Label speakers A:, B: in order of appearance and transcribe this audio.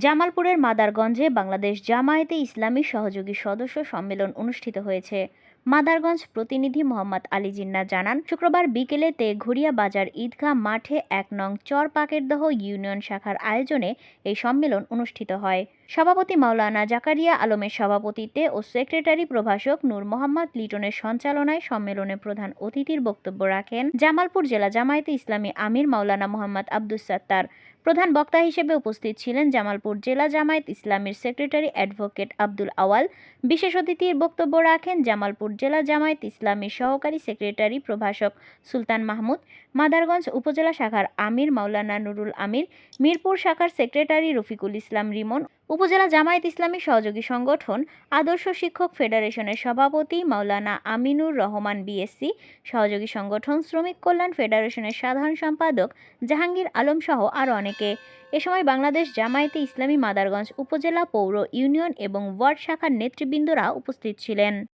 A: জামালপুরের মাদারগঞ্জে বাংলাদেশ জামায়াতে ইসলামী সহযোগী সদস্য সম্মেলন অনুষ্ঠিত হয়েছে। মাদারগঞ্জ প্রতিনিধি মোহাম্মদ আলী জিন্নাহ জানান, শুক্রবার বিকেলে তেঘুরিয়া বাজার ঈদগাহ মাঠে ১ নং চর পাকেরদহ ইউনিয়ন শাখার আয়োজনে এই সম্মেলন অনুষ্ঠিত হয়। সভাপতি মাওলানা জাকারিয়া আলমের সভাপতিত্বে ও সেক্রেটারি প্রভাষক নূর মোহাম্মদ লিটনের সঞ্চালনায় সম্মেলনে প্রধান অতিথির বক্তব্য রাখেন জামালপুর জেলা জামায়াতে ইসলামী আমির মাওলানা মোহাম্মদ আব্দুস সাত্তার। প্রধান বক্তা হিসেবে উপস্থিত ছিলেন জামালপুর জেলা জামায়াত ইসলামীর সেক্রেটারি অ্যাডভোকেট আব্দুল আওয়াল। বিশেষ অতিথির বক্তব্য রাখেন জামালপুর জেলা জামায়াত ইসলামীর সহকারী সেক্রেটারি প্রভাষক সুলতান মাহমুদ, মাদারগঞ্জ উপজেলা শাখার আমির মাওলানা নুরুল আমির, মিরপুর শাখার সেক্রেটারি রফিকুল ইসলাম রিমন, উপজেলা জামায়াত ইসলামী সহযোগী সংগঠন আদর্শ শিক্ষক ফেডারেশনের সভাপতি মাওলানা আমিনুর রহমান বিএসসি, সহযোগী সংগঠন শ্রমিক কল্যাণ ফেডারেশনের সাধারণ সম্পাদক জাহাঙ্গীর আলম সহ আরও অনেকে। এ সময় বাংলাদেশ জামায়াতে ইসলামী মাদারগঞ্জ উপজেলা, পৌর, ইউনিয়ন এবং ওয়ার্ড শাখার নেতৃবৃন্দরা উপস্থিত ছিলেন।